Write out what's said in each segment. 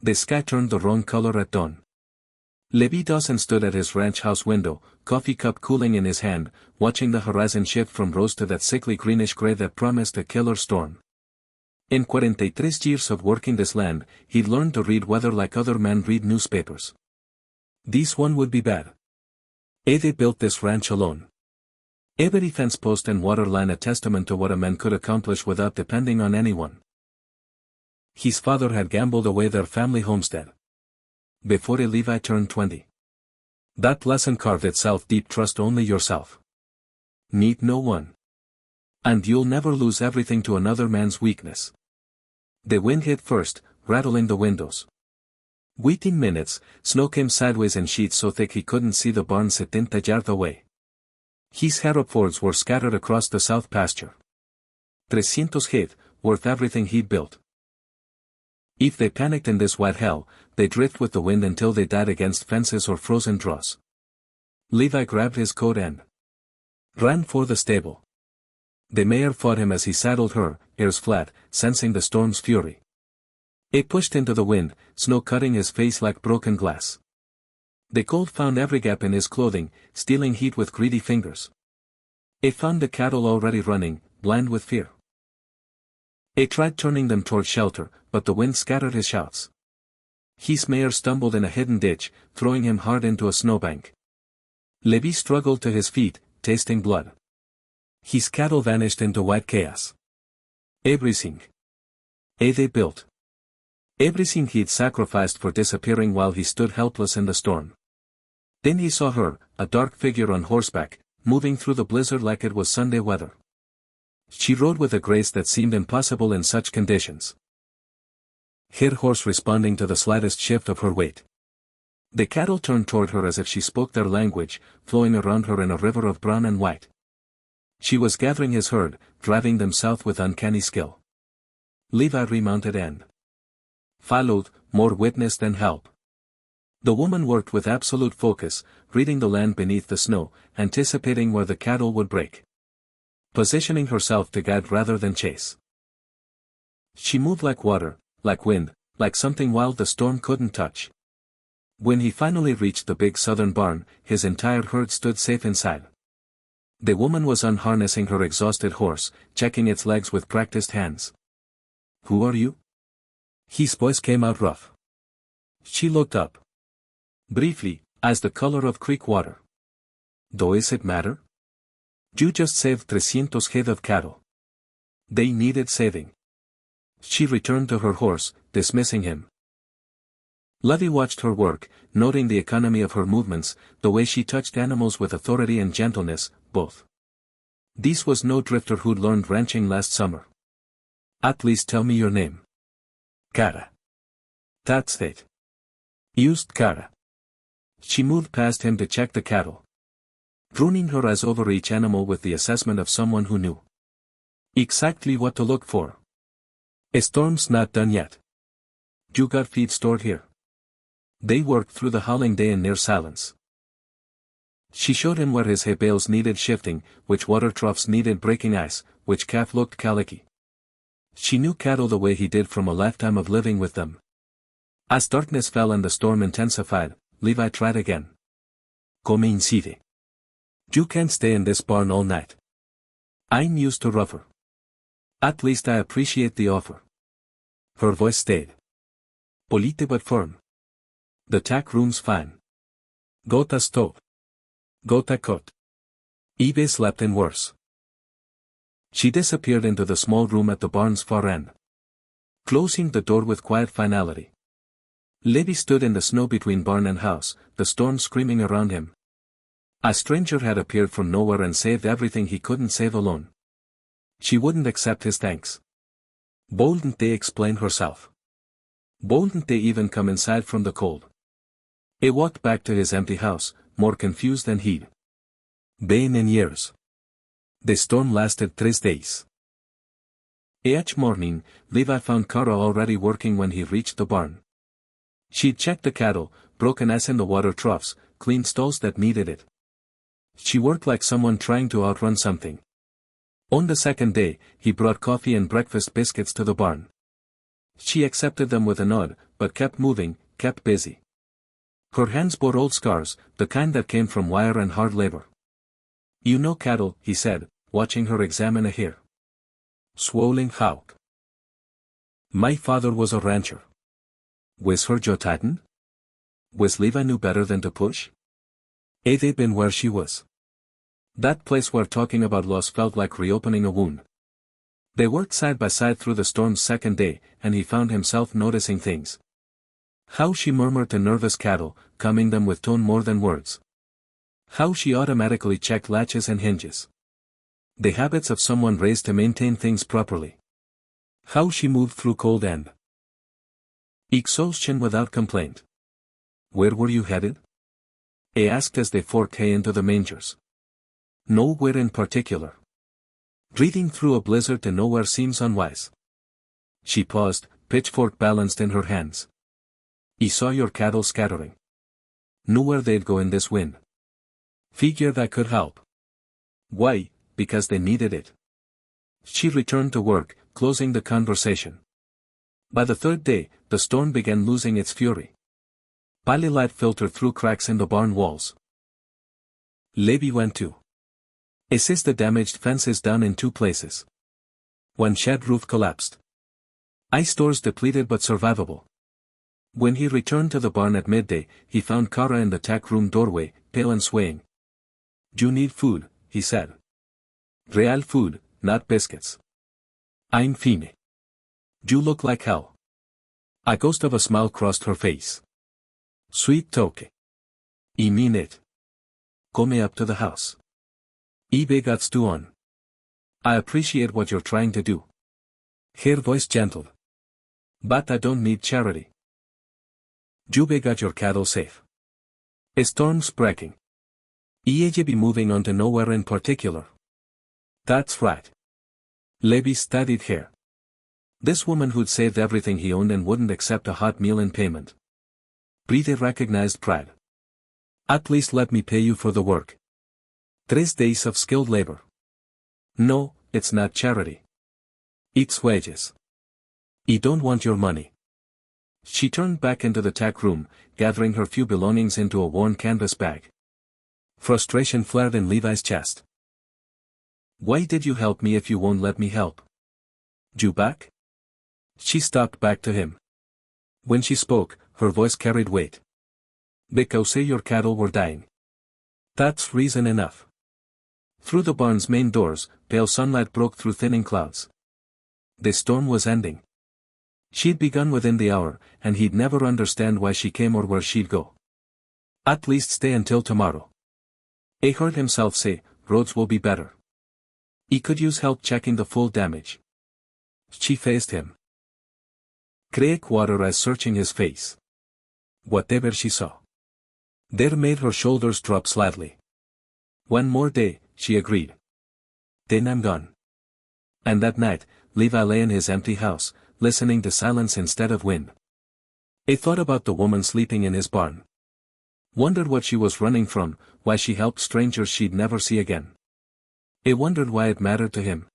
The sky turned the wrong color at dawn. Levi Dawson stood at his ranch house window, coffee cup cooling in his hand, watching the horizon shift from rose to that sickly greenish gray that promised a killer storm. In 43 years of working this land, he'd learned to read weather like other men read newspapers. This one would be bad. They built this ranch alone. Every fence post and water line a testament to what a man could accomplish without depending on anyone. His father had gambled away their family homestead before Levi turned 20. That lesson carved itself deep: trust only yourself. Need no one. And you'll never lose everything to another man's weakness. The wind hit first, rattling the windows. Within minutes, snow came sideways in sheets so thick he couldn't see the barn 70 yards away. His Herefords were scattered across the south pasture. 300 head, worth everything he'd built. If they panicked in this white hell, they'd drift with the wind until they died against fences or frozen draws. Levi grabbed his coat and ran for the stable. The mare fought him as he saddled her, ears flat, sensing the storm's fury. It pushed into the wind, snow cutting his face like broken glass. The cold found every gap in his clothing, stealing heat with greedy fingers. It found the cattle already running, blind with fear. It tried turning them toward shelter, but the wind scattered his shouts. His mare stumbled in a hidden ditch, throwing him hard into a snowbank. Levi struggled to his feet, tasting blood. His cattle vanished into white chaos. Everything they built. Everything he'd sacrificed for disappearing while he stood helpless in the storm. Then he saw her, a dark figure on horseback, moving through the blizzard like it was Sunday weather. She rode with a grace that seemed impossible in such conditions. Her horse responding to the slightest shift of her weight. The cattle turned toward her as if she spoke their language, flowing around her in a river of brown and white. She was gathering his herd, driving them south with uncanny skill. Levi remounted and followed, more witness than help. The woman worked with absolute focus, reading the land beneath the snow, anticipating where the cattle would break. Positioning herself to guide rather than chase. She moved like water, like wind, like something wild the storm couldn't touch. When he finally reached the big southern barn, his entire herd stood safe inside. The woman was unharnessing her exhausted horse, checking its legs with practiced hands. "Who are you?" His voice came out rough. She looked up. Briefly, as the color of creek water. "Does it matter? You just saved 300 head of cattle. They needed saving." She returned to her horse, dismissing him. Levi watched her work, noting the economy of her movements, the way she touched animals with authority and gentleness, both. This was no drifter who'd learned ranching last summer. "At least tell me your name." "Cada." "That's it." Used cada. She moved past him to check the cattle. Running her eyes over each animal with the assessment of someone who knew exactly what to look for. "A storm's not done yet. You got feed stored here." They worked through the howling day in near silence. She showed him where his hay bales needed shifting, which water troughs needed breaking ice, which calf looked calicky. She knew cattle the way he did from a lifetime of living with them. As darkness fell and the storm intensified, Levi tried again. "Come inside. You can't stay in this barn all night. I'm used to rougher. At least I appreciate the offer." Her voice stayed polite but firm. "The tack room's fine. Got a stove. Got a cot. Eve slept in worse." She disappeared into the small room at the barn's far end, closing the door with quiet finality. Levi stood in the snow between barn and house, the storm screaming around him. A stranger had appeared from nowhere and saved everything he couldn't save alone. She wouldn't accept his thanks. Wouldn't they explain herself? Wouldn't they even come inside from the cold? He walked back to his empty house, more confused than he'd been in years. The storm lasted 3 days. Each morning, Levi found Cara already working when he reached the barn. She'd checked the cattle, broken ice in the water troughs, cleaned stalls that needed it. She worked like someone trying to outrun something. On the second day, he brought coffee and breakfast biscuits to the barn. She accepted them with a nod, but kept moving, kept busy. Her hands bore old scars, the kind that came from wire and hard labor. You know cattle, he said, watching her examine a hair. Swollen hawk. My father was a rancher. Was her Joe Titan? Was Levi knew better than to push? Had they been where she was? That place where talking about loss felt like reopening a wound. They worked side by side through the storm's second day, and he found himself noticing things. How she murmured to nervous cattle, calming them with tone more than words. How she automatically checked latches and hinges. The habits of someone raised to maintain things properly. How she moved through cold and exhaustion without complaint. Where were you headed? He asked as they forked hay into the mangers. Nowhere in particular. Breathing through a blizzard to nowhere seems unwise. She paused, pitchfork balanced in her hands. He saw your cattle scattering. Knew where they'd go in this wind. Figured I could help. Why? Because they needed it. She returned to work, closing the conversation. By the third day, the storm began losing its fury. Pale light filtered through cracks in the barn walls. Levi went to assess the damaged fences down in 2 places. One shed roof collapsed. Ice stores depleted but survivable. When he returned to the barn at midday, he found Kara in the tack room doorway, pale and swaying. You need food, he said. Real food, not biscuits. I'm fine. You look like hell. A ghost of a smile crossed her face. Sweet toke. I mean it. Come up to the house. Ibe got stew on. I appreciate what you're trying to do. Her voice gentled. But I don't need charity. Jube got your cattle safe. A storm's breaking. Ie be moving on to nowhere in particular. That's right. Levi studied her. This woman who'd saved everything he owned and wouldn't accept a hot meal in payment. Breathe recognized pride. At least let me pay you for the work. 3 days of skilled labor. No, it's not charity. It's wages. I don't want your money. She turned back into the tack room, gathering her few belongings into a worn canvas bag. Frustration flared in Levi's chest. Why did you help me if you won't let me help? You back? She stopped back to him. When she spoke, her voice carried weight. Because your cattle were dying. That's reason enough. Through the barn's main doors, pale sunlight broke through thinning clouds. The storm was ending. She'd begun within the hour, and he'd never understand why she came or where she'd go. At least stay until tomorrow. He heard himself say, roads will be better. He could use help checking the full damage. She faced him. Craig water eyes searching his face. Whatever she saw. There made her shoulders drop slightly. One more day, she agreed. Then I'm gone. And that night, Levi lay in his empty house, listening to silence instead of wind. He thought about the woman sleeping in his barn. Wondered what she was running from, why she helped strangers she'd never see again. He wondered why it mattered to him.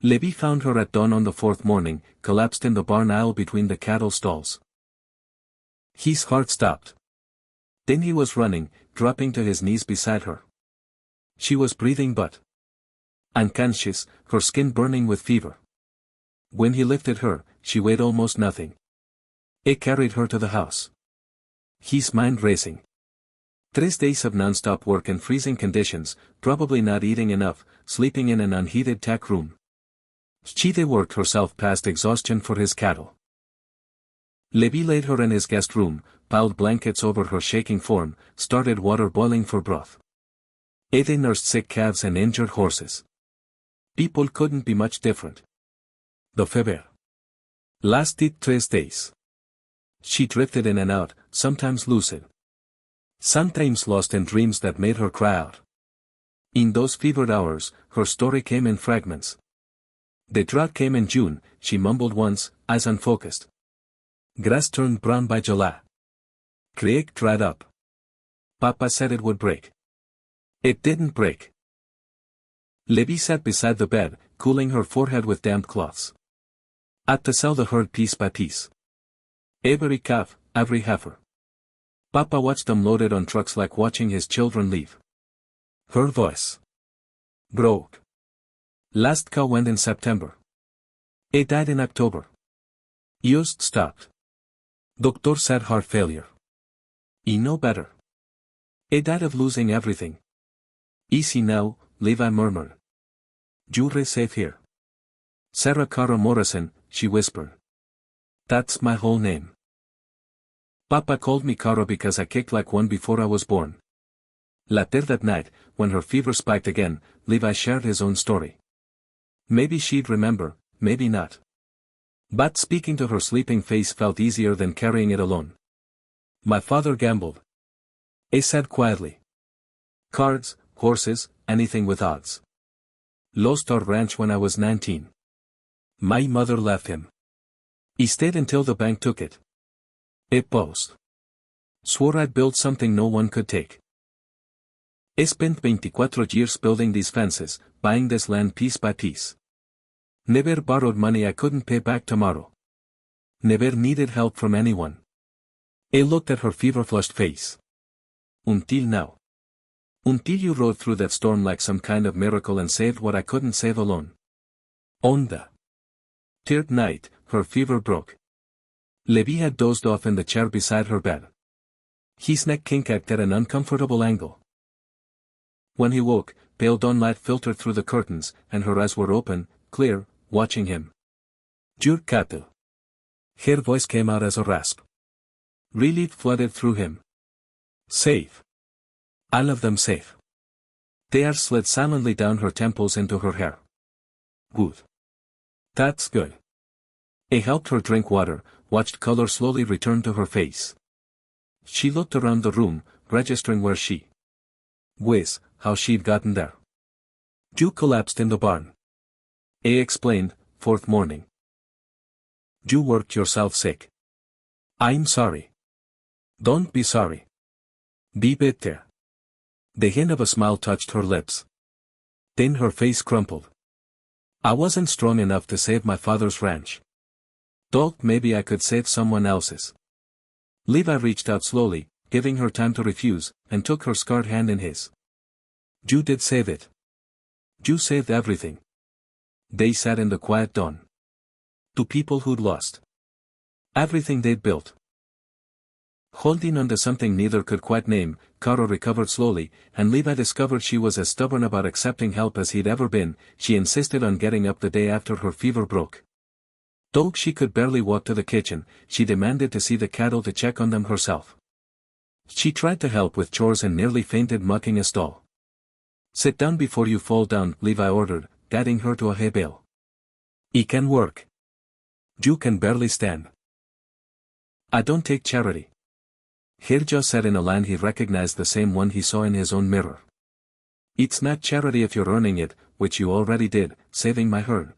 Levi found her at dawn on the 4th morning, collapsed in the barn aisle between the cattle stalls. His heart stopped. Then he was running, dropping to his knees beside her. She was breathing but unconscious, her skin burning with fever. When he lifted her, she weighed almost nothing. He carried her to the house. His mind racing. 3 days of non-stop work in freezing conditions, probably not eating enough, sleeping in an unheated tack room. She worked herself past exhaustion for his cattle. Levi laid her in his guest room, piled blankets over her shaking form, started water boiling for broth. They nursed sick calves and injured horses. People couldn't be much different. The fever lasted 3 days. She drifted in and out, sometimes lucid. Sometimes lost in dreams that made her cry out. In those fevered hours, her story came in fragments. The drought came in June, she mumbled once, eyes unfocused. Grass turned brown by July. Creek dried up. Papa said it would break. It didn't break. Levi sat beside the bed, cooling her forehead with damp cloths. Had to sell the herd piece by piece. Every calf, every heifer. Papa watched them loaded on trucks like watching his children leave. Her voice broke. Last cow went in September. It died in October. Just stopped. Doctor said heart failure. I know better. It died of losing everything. Easy now, Levi murmured. You're safe here. Sarah Cara Morrison, she whispered. That's my whole name. Papa called me Cara because I kicked like one before I was born. Later that night, when her fever spiked again, Levi shared his own story. Maybe she'd remember, maybe not. But speaking to her sleeping face felt easier than carrying it alone. My father gambled. He said quietly. Cards, horses, anything with odds. Lost our ranch when I was 19. My mother left him. He stayed until the bank took it. He paused. Swore I'd build something no one could take. I spent 24 years building these fences, buying this land piece by piece. Never borrowed money I couldn't pay back tomorrow. Never needed help from anyone. I looked at her fever-flushed face. Until now. Until you rode through that storm like some kind of miracle and saved what I couldn't save alone. On the third night, her fever broke. Levi had dozed off in the chair beside her bed. His neck kinked at an uncomfortable angle. When he woke, pale dawnlight filtered through the curtains, and her eyes were open, clear, watching him. Your cattle. Her voice came out as a rasp. Relief flooded through him. Safe. All of them safe. Tears slid silently down her temples into her hair. Good. That's good. He helped her drink water, watched color slowly return to her face. She looked around the room, registering where she was, how she'd gotten there. You collapsed in the barn. He explained, fourth morning. You worked yourself sick. I'm sorry. Don't be sorry. Be bitter. The hint of a smile touched her lips. Then her face crumpled. I wasn't strong enough to save my father's ranch. Thought maybe I could save someone else's. Levi reached out slowly, giving her time to refuse, and took her scarred hand in his. You did save it. You saved everything. They sat in the quiet dawn. To people who'd lost everything they'd built. Holding on to something neither could quite name, Cara recovered slowly, and Levi discovered she was as stubborn about accepting help as he'd ever been. She insisted on getting up the day after her fever broke. Though she could barely walk to the kitchen, she demanded to see the cattle to check on them herself. She tried to help with chores and nearly fainted mucking a stall. Sit down before you fall down, Levi ordered, guiding her to a hay bale. He can work. You can barely stand. I don't take charity. Herja said in a line he recognized, the same one he saw in his own mirror. It's not charity if you're earning it, which you already did, saving my herd.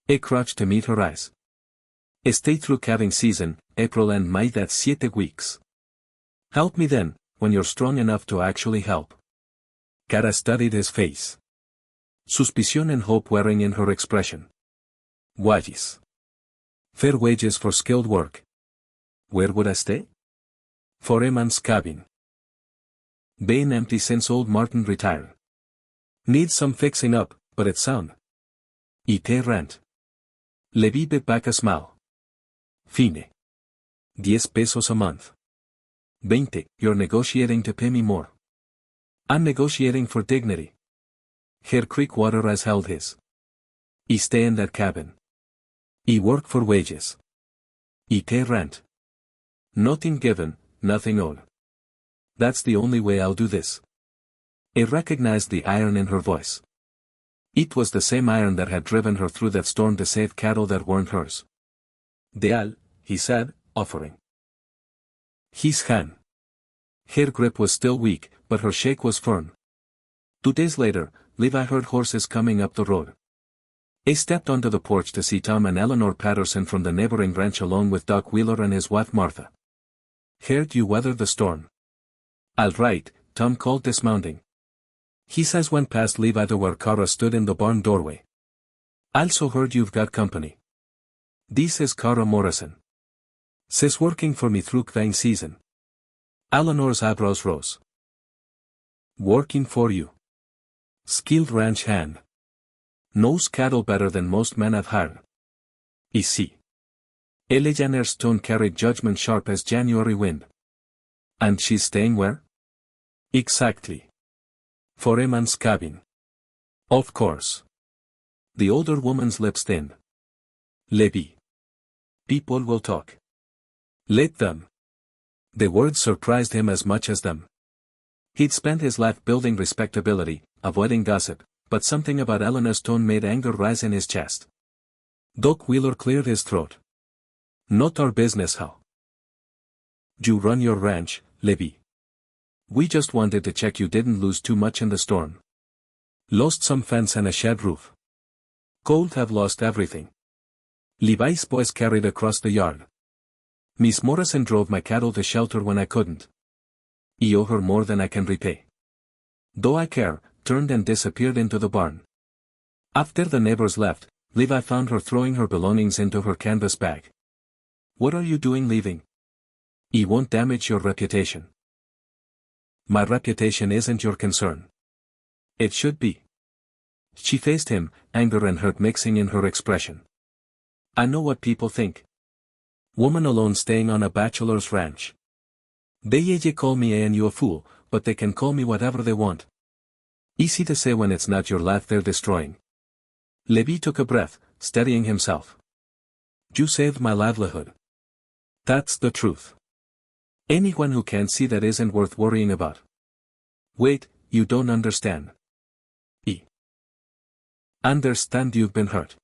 He crouched to meet her eyes. Stay through calving season, April and May, that's 7 weeks. Help me then, when you're strong enough to actually help. Cara studied his face. Suspicion and hope wearing in her expression. Wages. Fair wages for skilled work. Where would I stay? For a man's cabin. Been empty since old Martin retired. Needs some fixing up, but it's sound. Y pay rent. Levi bit back a smile. Fine. 10 pesos a month. 20, you're negotiating to pay me more. I'm negotiating for dignity. Her creek water eyes held his. I stay in that cabin. I work for wages. I pay rent. Nothing given, nothing owed. That's the only way I'll do this. He recognized the iron in her voice. It was the same iron that had driven her through that storm to save cattle that weren't hers. Deal, he said, offering his hand. Her grip was still weak, but her shake was firm. 2 days later, Levi heard horses coming up the road. He stepped onto the porch to see Tom and Eleanor Patterson from the neighboring ranch along with Doc Wheeler and his wife Martha. Heard you weathered the storm. All right, Tom called, dismounting. His eyes went past Levi to where Cara stood in the barn doorway. Also heard you've got company. This is Cara Morrison. She's working for me through vine season. Eleanor's eyebrows rose. Working for you. Skilled ranch hand. Knows cattle better than most men I've hired. Is she? Eleanor's tone carried judgment sharp as January wind. And she's staying where? Exactly. For a man's cabin. Of course. The older woman's lips thinned. Libby. People will talk. Let them. The words surprised him as much as them. He'd spent his life building respectability, avoiding gossip, but something about Eleanor's tone made anger rise in his chest. Doc Wheeler cleared his throat. Not our business how. You run your ranch, Libby. We just wanted to check you didn't lose too much in the storm. Lost some fence and a shed roof. Cold have lost everything. Levi's boys carried across the yard. Miss Morrison drove my cattle to shelter when I couldn't. I owe her more than I can repay. Though I care, turned and disappeared into the barn. After the neighbors left, Levi found her throwing her belongings into her canvas bag. What are you doing leaving? It won't damage your reputation. My reputation isn't your concern. It should be. She faced him, anger and hurt mixing in her expression. I know what people think. Woman alone staying on a bachelor's ranch. They call me a fool, but they can call me whatever they want. Easy to say when it's not your life they're destroying. Levi took a breath, steadying himself. You saved my livelihood. That's the truth. Anyone who can't see that isn't worth worrying about. Wait, you don't understand. I understand you've been hurt.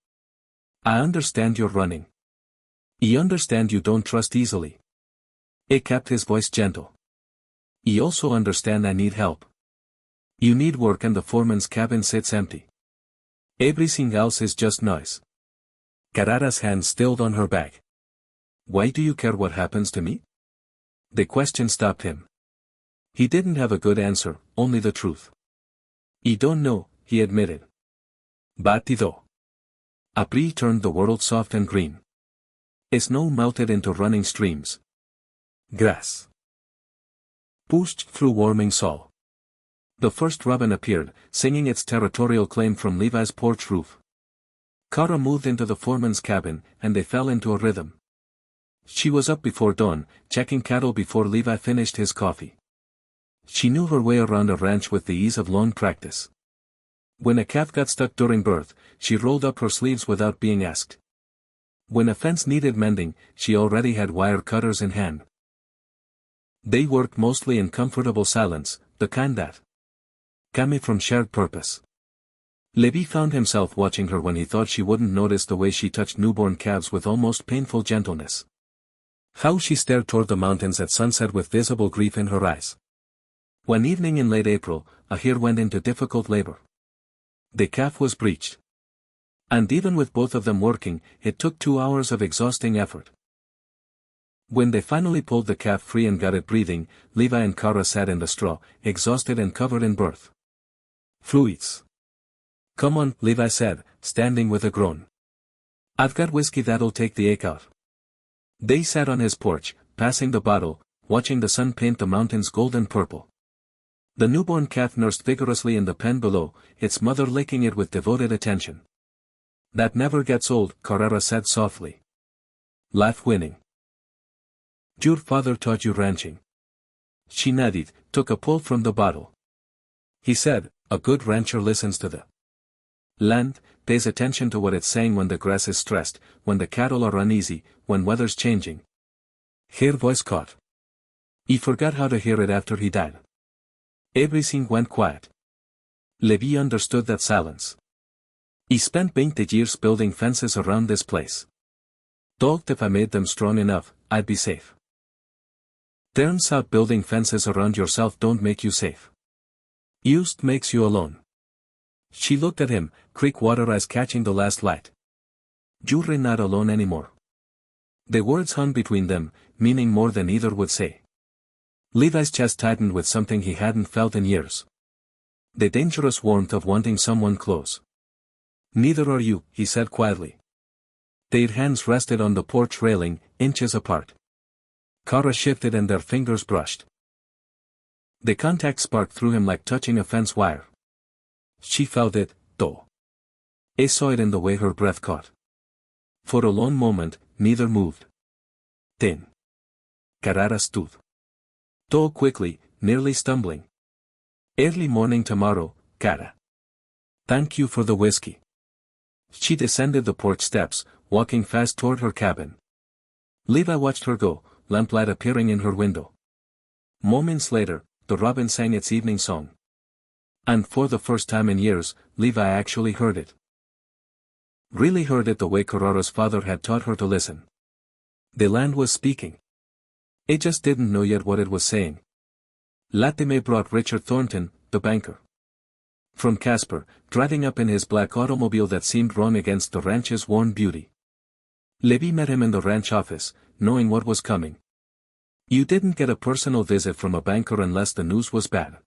I understand you're running. I understand you don't trust easily. He kept his voice gentle. I also understand I need help. You need work and the foreman's cabin sits empty. Everything else is just noise. Carrara's hand stilled on her back. Why do you care what happens to me? The question stopped him. He didn't have a good answer, only the truth. I don't know, he admitted. Batido. April turned the world soft and green. Snow melted into running streams. Grass pushed through warming sol. The first robin appeared, singing its territorial claim from Levi's porch roof. Cara moved into the foreman's cabin, and they fell into a rhythm. She was up before dawn, checking cattle before Levi finished his coffee. She knew her way around a ranch with the ease of long practice. When a calf got stuck during birth, she rolled up her sleeves without being asked. When a fence needed mending, she already had wire cutters in hand. They worked mostly in comfortable silence, the kind that came from shared purpose. Levi found himself watching her when he thought she wouldn't notice the way she touched newborn calves with almost painful gentleness. How she stared toward the mountains at sunset with visible grief in her eyes. One evening in late April, a hare went into difficult labor. The calf was breeched. And even with both of them working, it took 2 hours of exhausting effort. When they finally pulled the calf free and got it breathing, Levi and Cara sat in the straw, exhausted and covered in birth fluids. Come on, Levi said, standing with a groan. I've got whiskey that'll take the ache out. They sat on his porch, passing the bottle, watching the sun paint the mountains golden purple. The newborn calf nursed vigorously in the pen below, its mother licking it with devoted attention. That never gets old, Carrara said softly. Life winning. Your father taught you ranching. She nodded, took a pull from the bottle. He said, a good rancher listens to the land, pays attention to what it's saying when the grass is stressed, when the cattle are uneasy, when weather's changing. Her voice caught. He forgot how to hear it after he died. Everything went quiet. Levi understood that silence. He spent 20 years building fences around this place. Thought if I made them strong enough, I'd be safe. Turns out building fences around yourself don't make you safe. Used makes you alone. She looked at him, creek water eyes catching the last light. You're not alone anymore. The words hung between them, meaning more than either would say. Levi's chest tightened with something he hadn't felt in years. The dangerous warmth of wanting someone close. Neither are you, he said quietly. Their hands rested on the porch railing, inches apart. Cara shifted and their fingers brushed. The contact sparked through him like touching a fence wire. She felt it, though. He saw it in the way her breath caught. For a long moment, neither moved. Then. Cara stood. Tall quickly, nearly stumbling. Early morning tomorrow, Cara. Thank you for the whiskey. She descended the porch steps, walking fast toward her cabin. Levi watched her go, lamplight appearing in her window. Moments later, the robin sang its evening song. And for the first time in years, Levi actually heard it. Really heard it the way Cara's father had taught her to listen. The land was speaking. It just didn't know yet what it was saying. Latimer brought Richard Thornton, the banker. From Casper, driving up in his black automobile that seemed wrong against the ranch's worn beauty. Levi met him in the ranch office, knowing what was coming. You didn't get a personal visit from a banker unless the news was bad.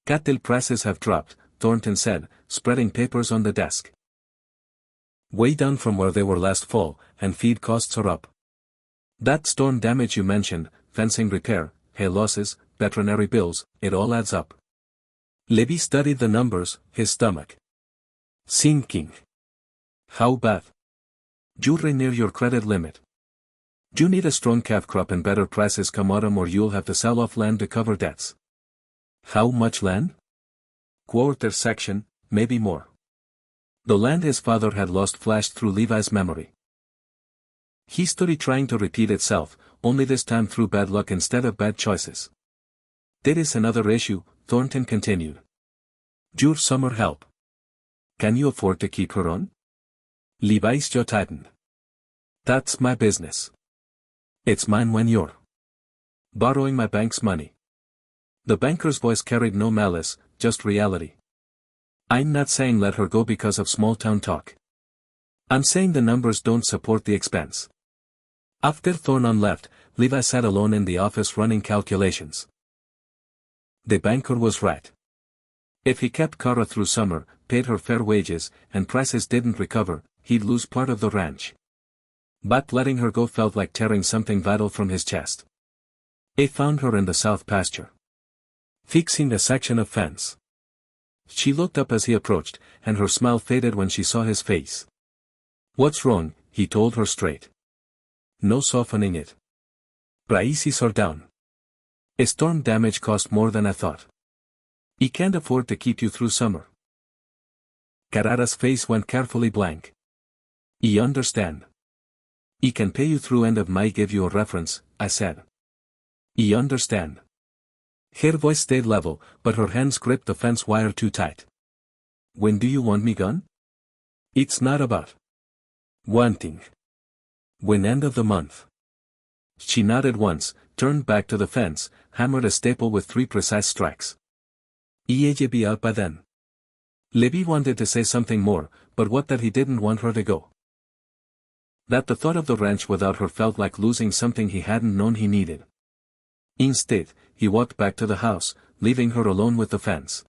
Cattle prices have dropped, Thornton said, spreading papers on the desk. Way down from where they were last fall, and feed costs are up. That storm damage you mentioned, fencing repair, hay losses, veterinary bills, it all adds up. Levi studied the numbers, his stomach sinking. How bad? You're near your credit limit. You need a strong calf crop and better prices come autumn or you'll have to sell off land to cover debts. How much land? Quarter section, maybe more. The land his father had lost flashed through Levi's memory. History trying to repeat itself, only this time through bad luck instead of bad choices. There is another issue, Thornton continued. Your summer help. Can you afford to keep her on? Levi's jaw tightened. That's my business. It's mine when you're borrowing my bank's money. The banker's voice carried no malice, just reality. I'm not saying let her go because of small-town talk. I'm saying the numbers don't support the expense. After Thornton left, Levi sat alone in the office running calculations. The banker was right. If he kept Cara through summer, paid her fair wages, and prices didn't recover, he'd lose part of the ranch. But letting her go felt like tearing something vital from his chest. He found her in the south pasture, fixing a section of fence. She looked up as he approached, and her smile faded when she saw his face. What's wrong? He told her straight. No softening it. Prices are down. A storm damage cost more than I thought. He can't afford to keep you through summer. Cara's face went carefully blank. I understand. He can pay you through and of May give you a reference, I said. I understand. Her voice stayed level, but her hands gripped the fence wire too tight. When do you want me gone? It's not about wanting. When end of the month. She nodded once, turned back to the fence, hammered a staple with 3 precise strikes. I'll be out by then. Levi wanted to say something more, but what that he didn't want her to go. That the thought of the ranch without her felt like losing something he hadn't known he needed. Instead, he walked back to the house, leaving her alone with the fence.